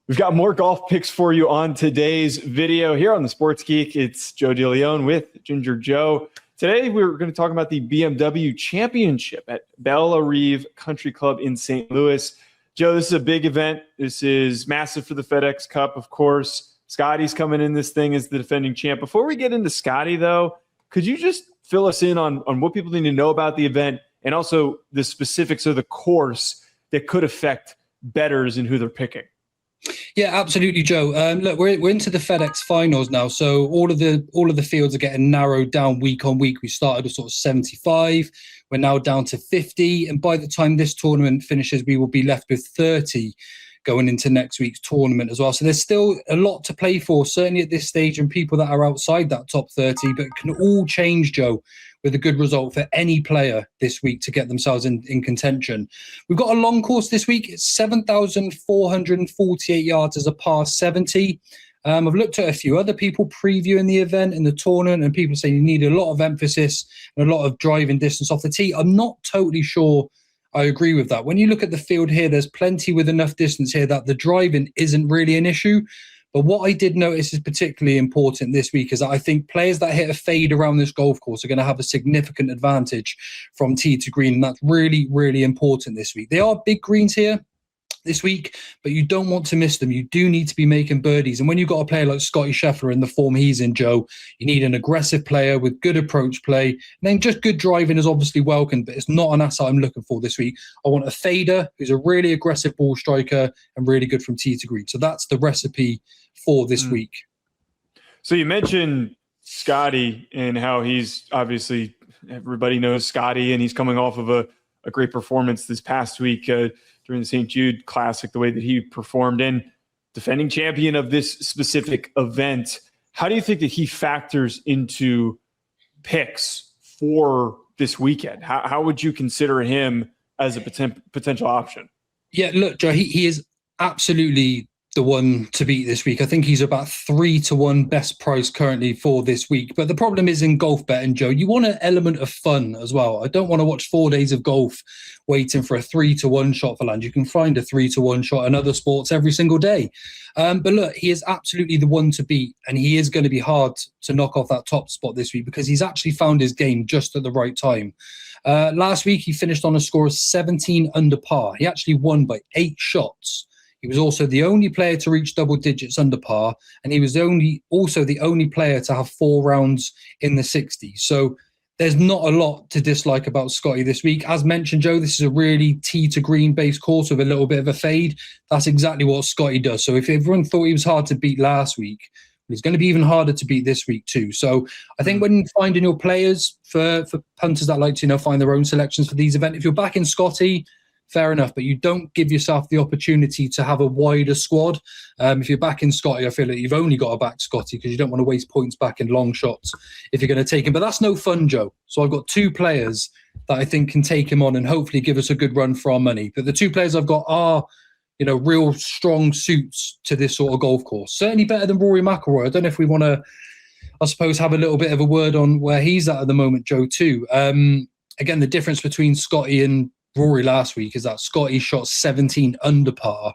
We've got more golf picks for you on today's video here on the Sports Geek. It's Joe DeLeon with Ginger Joe. Today, we're going to talk about the BMW Championship at Bellerive Country Club in St. Louis. Joe, this is a big event. This is massive for the FedExCup, of course. Scotty's coming in this thing as the defending champ. Before we get into Scotty, though, could you just fill us in on what people need to know about the event and also the specifics of the course that could affect bettors and who they're picking? Yeah, absolutely, Joe. Look, we're into the FedEx finals now, so all of the fields are getting narrowed down week on week. We started with sort of 75, we're now down to 50, and by the time this tournament finishes, we will be left with 30 going into next week's tournament as well. So there's still a lot to play for, certainly at this stage, and people that are outside that top 30, but it can all change, Joe, with a good result for any player this week to get themselves in contention. We've got a long course this week. It's 7,448 yards as a par 70. I've looked at a few other people previewing the event and the tournament, and people say you need a lot of emphasis and a lot of driving distance off the tee. I'm not totally sure I agree with that. When you look at the field here, there's plenty with enough distance here that the driving isn't really an issue. But what I did notice is particularly important this week is that I think players that hit a fade around this golf course are going to have a significant advantage from tee to green. And that's really, really important this week. They are big greens here this week, but you don't want to miss them. You do need to be making birdies. And when you've got a player like Scottie Scheffler in the form he's in, Joe, you need an aggressive player with good approach play. And then just good driving is obviously welcome, but it's not an asset I'm looking for this week. I want a fader who's a really aggressive ball striker and really good from tee to green. So that's the recipe for this week. So you mentioned Scotty and how he's obviously, everybody knows Scotty, and he's coming off of a great performance this past week during the St. Jude Classic, the way that he performed, and defending champion of this specific event. How do you think that he factors into picks for this weekend? How would you consider him as a potential option? Yeah, look, Joe, he is absolutely the one to beat this week. I think he's about 3-1 best price currently for this week. But the problem is in golf betting, Joe, you want an element of fun as well. I don't want to watch 4 days of golf waiting for a 3-1 shot for land. You can find a 3-1 shot in other sports every single day. But look, he is absolutely the one to beat, and he is going to be hard to knock off that top spot this week because he's actually found his game just at the right time. Last week, he finished on a score of 17 under par. He actually won by 8 shots. He was also the only player to reach double digits under par, and he was also the only player to have 4 rounds in the 60s. So there's not a lot to dislike about Scotty this week. As mentioned, Joe, this is a really tee to green based course with a little bit of a fade. That's exactly what Scotty does. So if everyone thought he was hard to beat last week, he's going to be even harder to beat this week too. So I think when finding your players for punters that like to find their own selections for these events, if you're backing Scotty, fair enough, but you don't give yourself the opportunity to have a wider squad. If you're backing Scotty, I feel like you've only got to back Scotty because you don't want to waste points back in long shots if you're going to take him. But that's no fun, Joe. So I've got 2 players that I think can take him on and hopefully give us a good run for our money. But the 2 players I've got are, real strong suits to this sort of golf course. Certainly better than Rory McIlroy. I don't know if we want to, I suppose, have a little bit of a word on where he's at the moment, Joe, too. Again, the difference between Scotty and Rory last week is that Scotty shot 17 under par.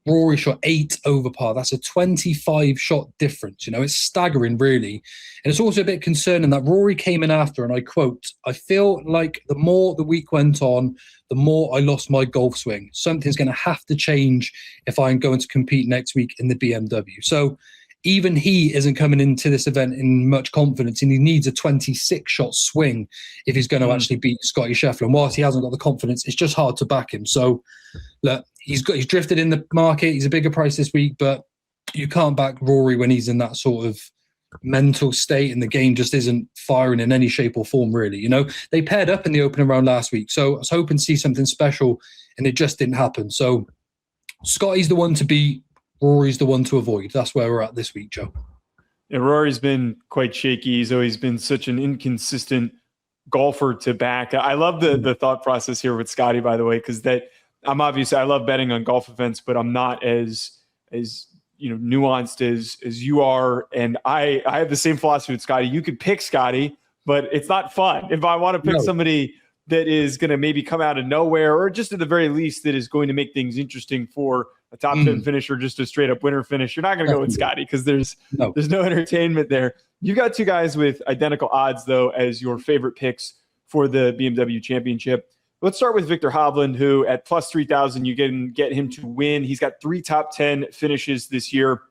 Rory shot 8 over par. That's a 25 shot difference. It's staggering, really. And it's also a bit concerning that Rory came in after, and I quote, "I feel like the more the week went on, the more I lost my golf swing. Something's going to have to change if I'm going to compete next week in the BMW." So even he isn't coming into this event in much confidence, and he needs a 26-shot swing if he's going to actually beat Scottie Scheffler. And whilst he hasn't got the confidence, it's just hard to back him. So, look, he's drifted in the market. He's a bigger price this week, but you can't back Rory when he's in that sort of mental state, and the game just isn't firing in any shape or form, really. They paired up in the opening round last week, so I was hoping to see something special, and it just didn't happen. So, Scotty's the one to beat. Rory's the one to avoid. That's where we're at this week, Joe. Yeah, Rory's been quite shaky. He's always been such an inconsistent golfer to back. I love the thought process here with Scotty, by the way, because I love betting on golf events, but I'm not as nuanced as you are. And I have the same philosophy with Scotty. You could pick Scotty, but it's not fun. If I want to pick somebody that is going to maybe come out of nowhere, or just at the very least that is going to make things interesting for a top 10 finish or just a straight up winner finish, you're not going to go with Scotty because there's no entertainment there. You got two guys with identical odds, though, as your favorite picks for the BMW Championship. Let's start with Viktor Hovland, who at plus 3,000, you can get him to win. He's got 3 top 10 finishes this year.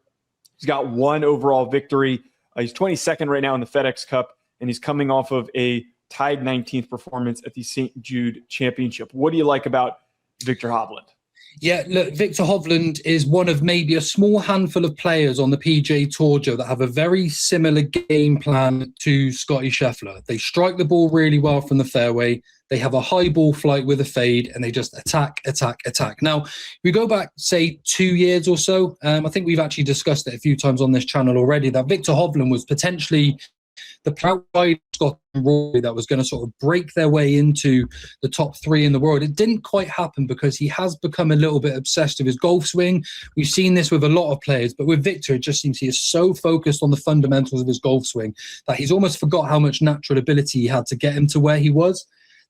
He's got 1 overall victory. He's 22nd right now in the FedEx Cup, and he's coming off of a tied 19th performance at the St. Jude Championship. What do you like about Viktor Hovland? Yeah, look, Viktor Hovland is one of maybe a small handful of players on the PGA Tour, Joe, that have a very similar game plan to Scottie Scheffler. They strike the ball really well from the fairway. They have a high ball flight with a fade, and they just attack. Now, we go back, say, 2 years or so. I think we've actually discussed it a few times on this channel already, that Viktor Hovland was potentially the outside Scott and Rory that was going to sort of break their way into the top 3 in the world. It didn't quite happen because he has become a little bit obsessed with his golf swing. We've seen this with a lot of players, but with Viktor, it just seems he is so focused on the fundamentals of his golf swing that he's almost forgot how much natural ability he had to get him to where he was.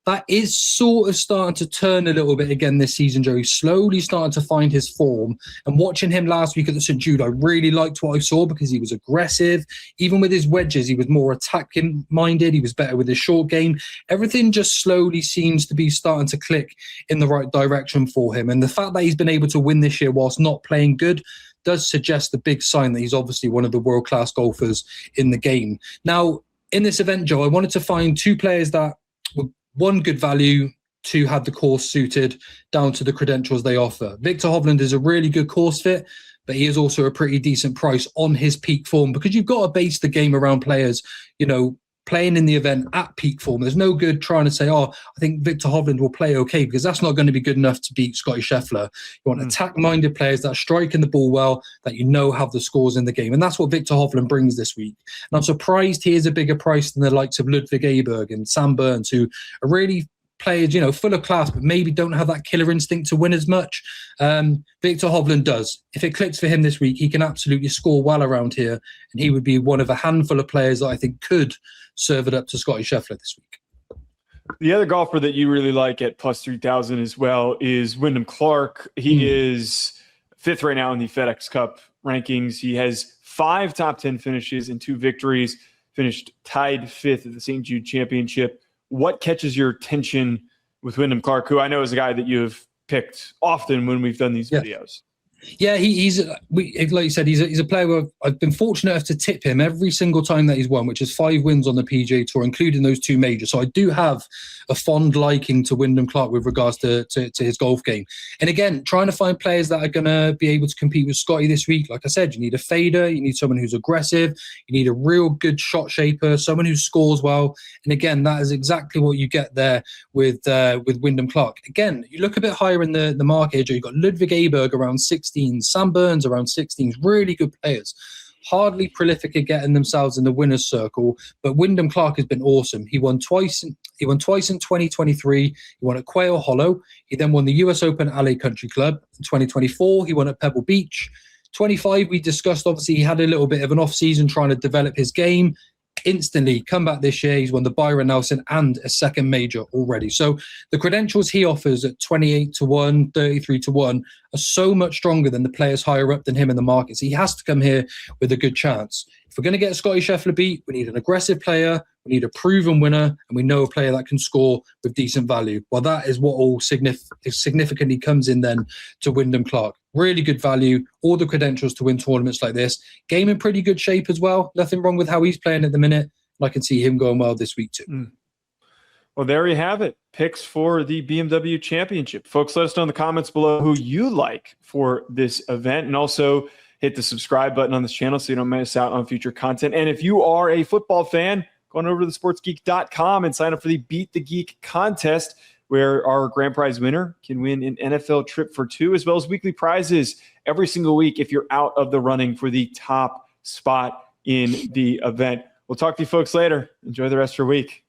That is sort of starting to turn a little bit again this season, Joe. He's slowly starting to find his form. And watching him last week at the St. Jude, I really liked what I saw because he was aggressive. Even with his wedges, he was more attacking-minded. He was better with his short game. Everything just slowly seems to be starting to click in the right direction for him. And the fact that he's been able to win this year whilst not playing good does suggest a big sign that he's obviously one of the world-class golfers in the game. Now, in this event, Joe, I wanted to find 2 players that were 1, good value, 2, had the course suited down to the credentials they offer. Viktor Hovland is a really good course fit, but he is also a pretty decent price on his peak form because you've got to base the game around players, playing in the event at peak form. There's no good trying to say, I think Viktor Hovland will play okay, because that's not going to be good enough to beat Scottie Scheffler. You want attack-minded players that are striking the ball well, that have the scores in the game. And that's what Viktor Hovland brings this week. And I'm surprised he is a bigger price than the likes of Ludwig Aberg and Sam Burns, who are really players, full of class, but maybe don't have that killer instinct to win as much. Viktor Hovland does. If it clicks for him this week, he can absolutely score well around here, and he would be one of a handful of players that I think could serve it up to Scottie Scheffler this week. The other golfer that you really like at plus 3,000 as well is Wyndham Clark. He is 5th right now in the FedEx Cup rankings. He has 5 top 10 finishes and 2 victories, finished tied 5th at the St. Jude Championship. What catches your attention with Wyndham Clark, who I know is a guy that you have picked often when we've done these videos? Yeah, he's like you said, he's a player where I've been fortunate enough to tip him every single time that he's won, which is 5 wins on the PGA Tour, including those 2 majors. So I do have a fond liking to Wyndham Clark with regards to his golf game. And again, trying to find players that are going to be able to compete with Scotty this week. Like I said, you need a fader, you need someone who's aggressive, you need a real good shot shaper, someone who scores well. And again, that is exactly what you get there with Wyndham Clark. Again, you look a bit higher in the market. You've got Ludwig Aberg around 16, Sam Burns around 16, really good players. Hardly prolific at getting themselves in the winner's circle, but Wyndham Clark has been awesome. He won twice in 2023. He won at Quail Hollow. He then won the US Open LA Country Club. In 2024, he won at Pebble Beach. 25, we discussed, obviously, he had a little bit of an off-season trying to develop his game. Instantly come back this year. He's won the Byron Nelson and a second major already. So the credentials he offers at 28-1, 33-1 are so much stronger than the players higher up than him in the market. So he has to come here with a good chance. If we're going to get Scottie Scheffler beat, we need an aggressive player, we need a proven winner, and we know a player that can score with decent value. Well, that is what all significantly comes in then to Wyndham Clark. Really good value, all the credentials to win tournaments like this. Game in pretty good shape as well. Nothing wrong with how he's playing at the minute. And I can see him going well this week too. Well, there you have it. Picks for the BMW Championship. Folks, let us know in the comments below who you like for this event. And also hit the subscribe button on this channel so you don't miss out on future content. And if you are a football fan, go on over to thesportsgeek.com and sign up for the Beat the Geek contest, where our grand prize winner can win an NFL trip for 2, as well as weekly prizes every single week if you're out of the running for the top spot in the event. We'll talk to you folks later. Enjoy the rest of your week.